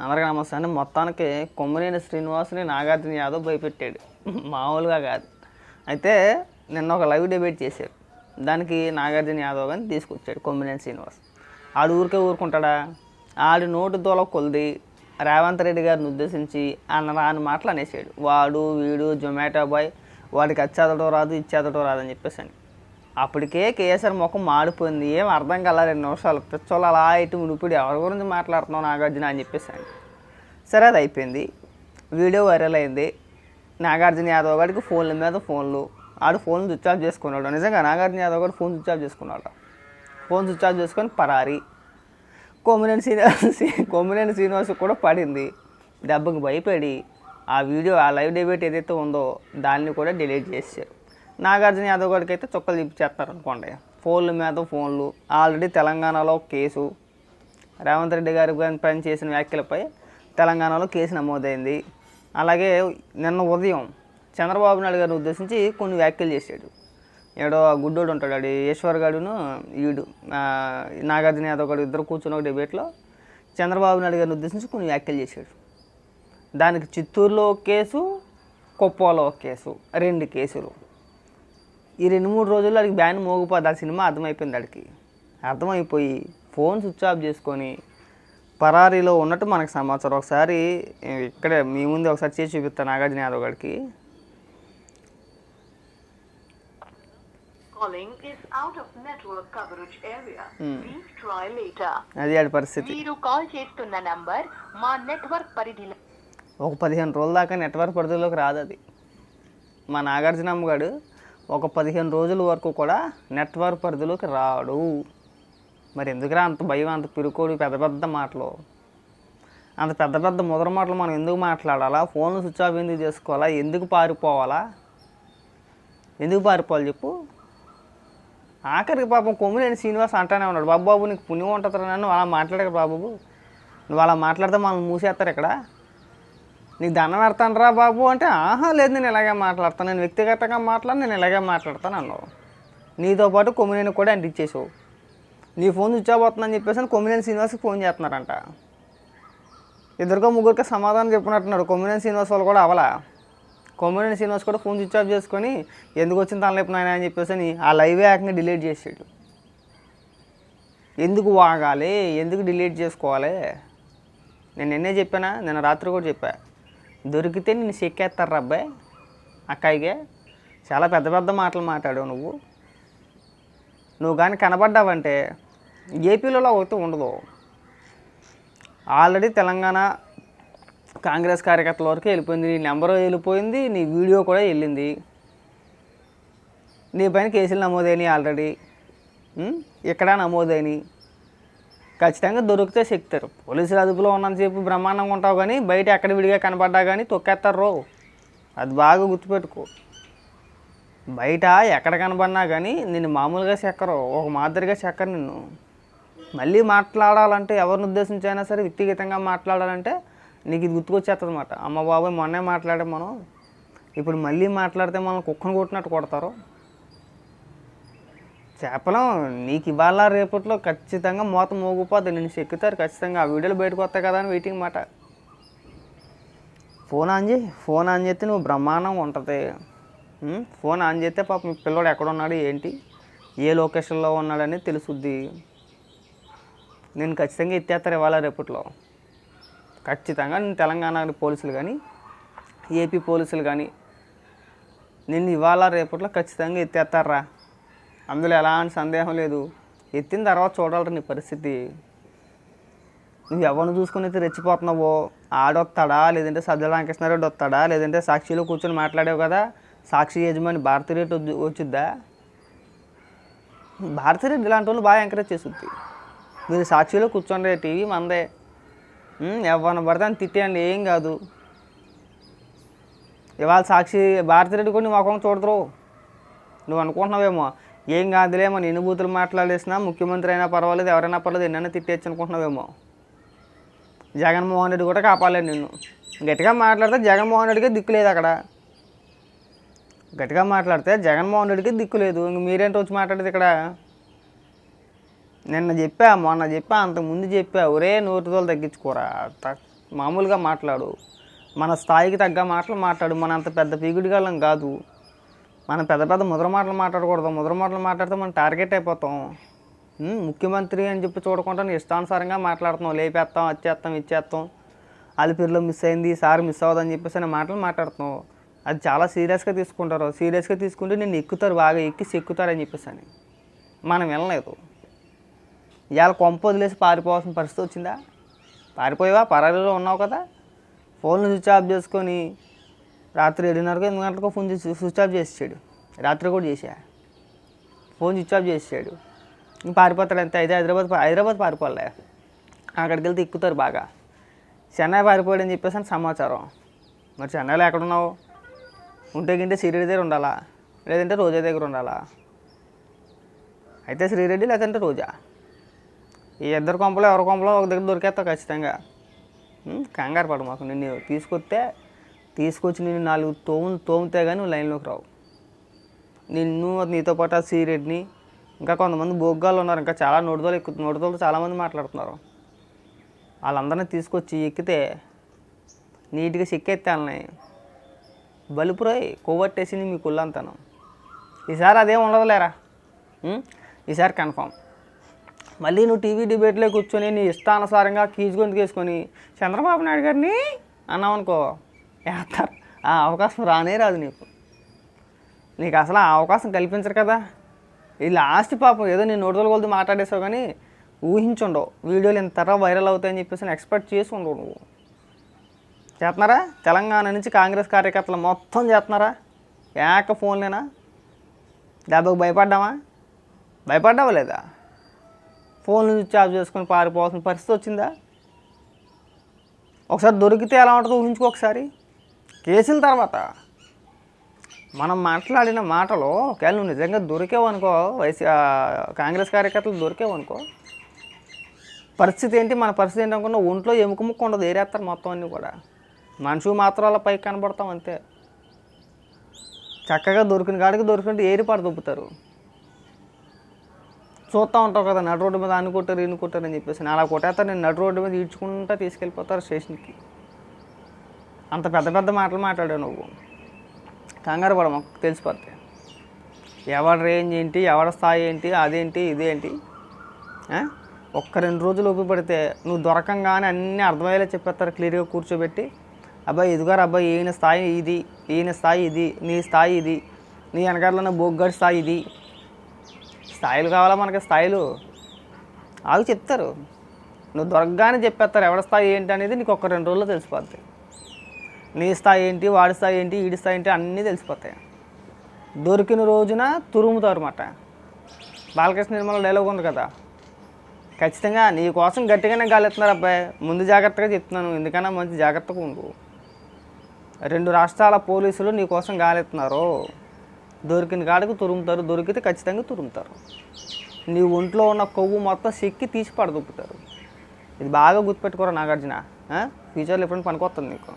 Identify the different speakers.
Speaker 1: అందరికీ నమస్తే అండి. మొత్తానికి కొమ్మినేని శ్రీనివాస్ని నాగార్జున యాదవ్ భయపెట్టాడు, మామూలుగా కాదు. అయితే నిన్న ఒక లైవ్ డిబేట్ చేశారు. దానికి నాగార్జున యాదవ్ కానీ తీసుకొచ్చాడు కొమ్మినేని శ్రీనివాస్. ఆడు ఊరుకుంటాడా? ఆడు నోటు దోల కొలిది రేవంత్ రెడ్డి గారిని ఉద్దేశించి రాని మాటలు అనేసాడు. వాడు వీడు జొమాటో బాయ్, వాడికి అది చదవడం రాదు ఇది చదవడం రాదని చెప్పేసి అని. అప్పటికే కేసీఆర్ ముఖం మాడిపోయింది. ఏం అర్థం కల 2 నిమిషాలు పిచ్చోళ్ళు అలా ఇటు ఇప్పుడు ఎవరి గురించి మాట్లాడుతున్నావు నాగార్జున అని చెప్పేసి అని. సరే అది అయిపోయింది, వీడియో వైరల్ అయింది. నాగార్జున యాదవ్ గారికి ఫోన్ల మీద ఫోన్లు, ఆడు ఫోన్ స్విచ్ ఆఫ్ చేసుకున్నాడు. నిజంగా నాగార్జున యాదవ్ గారు ఫోన్ స్విచ్ ఆఫ్ చేసుకున్నాడు. ఫోన్ స్విచ్ ఆఫ్ చేసుకొని పరారి. కొమ్మినేని శ్రీనివాస్ కూడా పడింది. దెబ్బకి భయపడి ఆ వీడియో, ఆ లైవ్ డిబేట్ ఏదైతే ఉందో దాన్ని కూడా డిలీట్ చేశారు. నాగార్జున యాదవ్ గారికి అయితే చుక్కలు చూపించేస్తారు అనుకోండి. ఫోన్ల మీద ఫోన్లు. ఆల్రెడీ తెలంగాణలో కేసు, రేవంత్ రెడ్డి గారి పని చేసిన వ్యాఖ్యలపై తెలంగాణలో కేసు నమోదైంది. అలాగే నిన్న ఉదయం చంద్రబాబు నాయుడు గారిని ఉద్దేశించి కొన్ని వ్యాఖ్యలు చేశాడు. ఏడో గుడ్డోడు ఉంటాడు, ఆడు ఈశ్వర్ గారును ఈడు నాగార్జున యాదవ్ గారు ఇద్దరు కూర్చున్న ఒక డిబేట్లో చంద్రబాబు నాయుడు గారిని ఉద్దేశించి కొన్ని వ్యాఖ్యలు చేశాడు. దానికి చిత్తూరులో ఒక కేసు, కుప్పంలో ఒక కేసు, 2 కేసులు. ఈ 2-3 రోజుల్లో అడిగి బ్యాన్ మోగిపోద్ది. ఆ సినిమా అర్థమైపోయింది. అడిగి అర్థమైపోయి ఫోన్ స్విచ్ ఆఫ్ చేసుకొని పరారీలో ఉన్నట్టు మనకు సమాచారం. ఒకసారి ఇక్కడే మీ ముందు ఒకసారి చేసి చూపిస్తాను నాగార్జున యాదవ్ గారికి. అది ఆడి పరిస్థితి. ఒక 15 రోజుల దాకా నెట్వర్క్ పరిధిలోకి రాదు. అది మా నాగార్జున అమ్మగాడు ఒక 15 రోజుల వరకు కూడా నెట్వర్క్ పరిధిలోకి రాడు. మరి ఎందుకురా అంత భయం, అంత పిరుకోడు, పెద్ద పెద్ద మాటలు, అంత పెద్ద పెద్ద ముదర మాటలు మనం ఎందుకు మాట్లాడాలా? ఫోన్ స్విచ్ ఆఫ్ ఎందుకు చేసుకోవాలా? ఎందుకు పారిపోవాలా? ఎందుకు పారిపోవాలి చెప్పు? ఆఖరికి పాపం కొమ్మినేని శ్రీనివాస్ అంటానే ఉన్నాడు, బాబు నీకు పుణ్యం ఉంటుందిరా, నన్ను అలా మాట్లాడక బాబు, నువ్వు అలా మాట్లాడితే మనం మూసేస్తారు ఇక్కడ, నీకు దండం పెడతాను రా బాబు అంటే, ఆహా లేదు నేను ఇలాగే మాట్లాడతాను, నేను వ్యక్తిగతంగా నేను ఇలాగే మాట్లాడతాను అన్నావు. నీతో పాటు కొమ్మినేని కూడా అంటించేసావు. నీ ఫోన్ స్విచ్ ఆఫ్ అవుతుందని చెప్పేసి కొమ్మినేని శ్రీనివాస్కి ఫోన్ చేస్తున్నారంట. 2-3 సమాధానం చెప్పినట్టున్నాడు. కొమ్మినేని శ్రీనివాస్ వాళ్ళు కూడా అవలా. కొమ్మినేని శ్రీనివాస్ కూడా ఫోన్ స్విచ్ ఆఫ్ చేసుకొని ఎందుకు వచ్చింది తనలేపు నాయన అని చెప్పేసి ఆ లైవ్ యాక్ని డిలీట్ చేసాడు. ఎందుకు వాగాలి, ఎందుకు డిలీట్ చేసుకోవాలి? నేను నిన్నే చెప్పానా, నిన్న రాత్రి కూడా చెప్పా, దొరికితే నేను చెక్కేస్తారు అబ్బాయి అక్కాయిగే. చాలా పెద్ద పెద్ద మాటలు మాట్లాడావు నువ్వు కానీ కనబడ్డావంటే ఏపీలో ఒకటి ఉండదు. ఆల్రెడీ తెలంగాణ కాంగ్రెస్ కార్యకర్తల వరకు వెళ్ళిపోయింది, నీ నెంబర్ వెళ్ళిపోయింది, నీ వీడియో కూడా వెళ్ళింది, నీ పైన కేసులు నమోదైనవి ఆల్రెడీ, ఇక్కడ నమోదైనవి. ఖచ్చితంగా దొరికితే చెక్తారు. పోలీసుల అదుపులో ఉన్నంతసేపు బ్రహ్మాండంగా ఉంటావు, కానీ బయట ఎక్కడ విడిగా కనపడ్డా కానీ తొక్కేస్తారు. అది బాగా గుర్తుపెట్టుకో. బయట ఎక్కడ కనబడినా కానీ నిన్ను మామూలుగా చెక్కరు, ఒక మాదిరిగా చెక్కరు నిన్ను. మళ్ళీ మాట్లాడాలంటే ఎవరిని ఉద్దేశించైనా సరే వ్యక్తిగతంగా మాట్లాడాలంటే నీకు ఇది గుర్తుకొచ్చేస్తుంది అన్నమాట. అమ్మ బాబాయ్ మొన్నే మాట్లాడాం మనం, ఇప్పుడు మళ్ళీ మాట్లాడితే మనం కుక్కను కొట్టినట్టు కొడతారు. చేపలం నీకు ఇవాళ రేపట్లో ఖచ్చితంగా మోత మోగిపోద్ది, నిన్ను చెక్కుతారు ఖచ్చితంగా. ఆ వీడియోలు బయటకు వస్తాయి కదా అని వెయిటింగ్ మాట. ఫోన్ ఆన్ చేస్తే నువ్వు బ్రహ్మాండంగా ఉంటుంది. ఫోన్ ఆన్ చేస్తే పాప మీ పిల్లోడు ఎక్కడున్నాడు, ఏంటి, ఏ లొకేషన్లో ఉన్నాడని తెలుసుద్ది. నేను ఖచ్చితంగా ఎత్తేస్తారు ఇవాళ రేపట్లో. ఖచ్చితంగా నేను తెలంగాణ పోలీసులు కానీ ఏపీ పోలీసులు కానీ నిన్ను ఇవాళ రేపట్లో ఖచ్చితంగా ఎత్తేస్తారా, అందులో ఎలాంటి సందేహం లేదు. ఎత్తిన తర్వాత చూడాలి నీ పరిస్థితి. నువ్వు ఎవరిని చూసుకుని అయితే రెచ్చిపోతున్నావో, ఆడొస్తాడా, లేదంటే సజ్జల రామకృష్ణారెడ్డి వస్తాడా, లేదంటే సాక్షిలో కూర్చొని మాట్లాడావు కదా, సాక్షి యజమాని భారతిరెడ్డి వచ్చిద్దా? భారతిరెడ్డి ఇలాంటి వాళ్ళు బాగా ఎంకరేజ్ చేస్తుంది. మీరు సాక్షిలో కూర్చోండి, టీవీ మందే, ఎవరిని పడితే అని తిట్టేయండి, ఏం కాదు. ఇవాళ సాక్షి భారతిరెడ్డి కూడా నీ ముఖం చూడరు. నువ్వు అనుకుంటున్నావేమో ఏం కాదులేమో, నేను బూతులు మాట్లాడేసినా ముఖ్యమంత్రి అయినా పర్వాలేదు, ఎవరైనా పర్వాలేదు, ఎన్నైనా తిట్టేయచ్చు అనుకుంటున్నావేమో. జగన్మోహన్ రెడ్డి కూడా కాపాడలేదు నిన్ను. గట్టిగా మాట్లాడితే జగన్మోహన్ రెడ్డికి దిక్కు లేదు అక్కడ. గట్టిగా మాట్లాడితే జగన్మోహన్ రెడ్డికి దిక్కు లేదు. ఇంక మీరేంటి వచ్చి మాట్లాడేది ఇక్కడ? నిన్న చెప్పా, మొన్న చెప్పా, అంతకుముందు చెప్పా, ఒరే 100 తగ్గించుకోరా, మామూలుగా మాట్లాడు, మన స్థాయికి తగ్గ మాటలు మాట్లాడు. మన అంత పెద్ద పీగుడిగాళ్ళం కాదు, మనం పెద్ద పెద్ద ముద్ర మాటలు మాట్లాడకూడదు. ముద్ర మాటలు మాట్లాడితే మనం టార్గెట్ అయిపోతాం. ముఖ్యమంత్రి అని చెప్పి చూడకుండా ఇష్టానుసారంగా మాట్లాడుతున్నాం, లేపేస్తాం, వచ్చేస్తాం, ఇచ్చేస్తాం, అలిపిరిలో మిస్ అయింది, ఈసారి మిస్ అవ్వదని చెప్పేసి అనే మాటలు మాట్లాడుతున్నాం. అది చాలా సీరియస్గా తీసుకుంటారు. సీరియస్గా తీసుకుంటే నేను ఎక్కుతారు, బాగా ఎక్కిసి ఎక్కుతారని చెప్పేసి అని మనం వెళ్ళలేదు. ఇవాళ కొంప వదిలేసి పారిపోవాల్సిన పరిస్థితి వచ్చిందా? పారిపోయావా? పరారీలో ఉన్నావు కదా. ఫోన్లు స్విచ్ ఆఫ్ చేసుకొని రాత్రి 7:30 8 గంటలకు ఫోన్ చేసి స్విచ్ ఆఫ్ చేసాడు. రాత్రి కూడా చేసా, ఫోన్ స్విచ్ ఆఫ్ చేసాడు. ఇంక పారిపోతాడు అంతే. అయితే హైదరాబాద్ పారిపోలే, అక్కడికి వెళ్తే ఎక్కుతారు బాగా. చెన్నై పారిపోయాడు అని చెప్పేసి అని సమాచారం. మరి చెన్నైలో ఎక్కడున్నావు? ఉంటే గింటే శ్రీరెడ్డి దగ్గర ఉండాలా, లేదంటే రోజా దగ్గర ఉండాలా. అయితే శ్రీరెడ్డి లేదంటే రోజా, ఈ ఇద్దరు కొంపలో ఎవరి కొంపలో ఒక దగ్గర దొరికేస్తావు ఖచ్చితంగా. కంగారు పడు మాకు. నిన్ను తీసుకొచ్చి నేను 4 తోమితే కానీ నువ్వు లైన్లోకి రావు. నీతో పాటు ఆ శ్రీరెడ్డిని ఇంకా కొంతమంది బొగ్గాళ్ళు ఉన్నారు, ఇంకా చాలా నోటితోలతో చాలామంది మాట్లాడుతున్నారు. వాళ్ళందరినీ తీసుకొచ్చి ఎక్కితే నీట్గా చెక్కెత్తాలని బలుపురాయి కొవ్వట్టేసింది మీ కుళ్ళంతాను. ఈసారి అదేం ఉండదులేరా, ఈసారి కన్ఫామ్. మళ్ళీ నువ్వు టీవీ డిబేట్లో కూర్చొని నీ ఇష్టానుసారంగా కీచుకొని తీసుకొని చంద్రబాబు నాయుడు గారిని అన్నావు అనుకో, వేస్తారు. ఆ అవకాశం రానే రాదు నీకు అసలు ఆ అవకాశం కల్పించరు కదా. ఈ లాస్ట్ పాపం ఏదో నేను నోటితో కొలిది మాట్లాడేసావు కానీ ఊహించుండవు వీడియోలు ఇంత వైరల్ అవుతాయని చెప్పేసి ఎక్స్పెక్ట్ చేసి ఉండవు. నువ్వు చేస్తున్నారా? తెలంగాణ నుంచి కాంగ్రెస్ కార్యకర్తలు మొత్తం చేస్తున్నారా? ఏక ఫోన్లేనా? దెబ్బకు భయపడ్డావా లేదా? ఫోన్లు స్విచ్ ఆఫ్ చేసుకొని పారిపోవాల్సిన పరిస్థితి వచ్చిందా? ఒకసారి దొరికితే ఎలా ఉంటుందో ఊహించుకో. ఒకసారి కేసుల తర్వాత మనం మాట్లాడిన మాటలు ఒకవేళ నువ్వు నిజంగా దొరికేవనుకో, కాంగ్రెస్ కార్యకర్తలు దొరికేవనుకో, పరిస్థితి ఏంటి? మన పరిస్థితి ఏంటి అనుకున్నా ఒంట్లో ఎముక ముక్క ఉండదు, ఏరేస్తారు మొత్తం అన్నీ కూడా. మనుషులు మాత్రం అలా పైకి కనబడతాం అంతే. చక్కగా దొరికిన కాడికి దొరికినట్టు ఏరిపాటు దొబ్బుతారు. చూస్తూ ఉంటావు కదా, నడు రోడ్డు మీద అన్ని కొట్టారు ఇన్ని కొట్టారు అని చెప్పేసి. అలా కొట్టేస్తారు, నేను నడు రోడ్డు మీద ఈడ్చుకుంటా తీసుకెళ్ళిపోతారు స్టేషన్కి. అంత పెద్ద పెద్ద మాటలు మాట్లాడావు నువ్వు. కంగారు పడ, మాకు తెలిసిపోతాయి ఎవరి రేంజ్ ఏంటి, ఎవరి స్థాయి ఏంటి, అదేంటి ఇదేంటి. ఒక్క 2 రోజులు ఉపయోగపడితే నువ్వు దొరకంగానే అన్నీ అర్థమయ్యేలా చెప్పేస్తారు క్లియర్గా కూర్చోబెట్టి. అబ్బాయి ఇదిగారు, అబ్బాయి ఈయన స్థాయి ఇది, ఈయన స్థాయి ఇది, నీ స్థాయి ఇది, నీ వెనకాల బొగ్గడి స్థాయి ఇది. స్థాయిలు కావాలా మనకి? స్థాయిలు ఆగి చెప్తారు. నువ్వు దొరకగానే చెప్పేస్తారు ఎవరి స్థాయి ఏంటి అనేది. నీకు ఒక్క 2 రోజుల్లో తెలిసిపోతాయి. నీ స్థాయి ఏంటి, వాడి స్థాయి ఏంటి, ఈడి స్థాయి ఏంటి అన్నీ తెలిసిపోతాయి. దొరికిన రోజున తురుముతారు అన్నమాట. బాలకృష్ణ నిర్మల డైలాగ్ ఉంది కదా, ఖచ్చితంగా నీ కోసం గట్టిగానే గాలెత్తున్నారు అబ్బాయి, ముందు జాగ్రత్తగా చెప్తున్నాను, ఎందుకన్నా మంచి జాగ్రత్తగా ఉండు. 2 రాష్ట్రాల పోలీసులు నీ కోసం గాలెత్తున్నారు. దొరికిన కాడికి తురుముతారు, దొరికితే ఖచ్చితంగా తురుముతారు. నీ ఒంట్లో ఉన్న కొవ్వు మొత్తం చెక్కి తీసి పడదొప్పుతారు. ఇది బాగా గుర్తుపెట్టుకోరా నాగార్జున. ఫ్యూచర్లో ఎప్పుడైనా పనికొస్తుంది నీకు.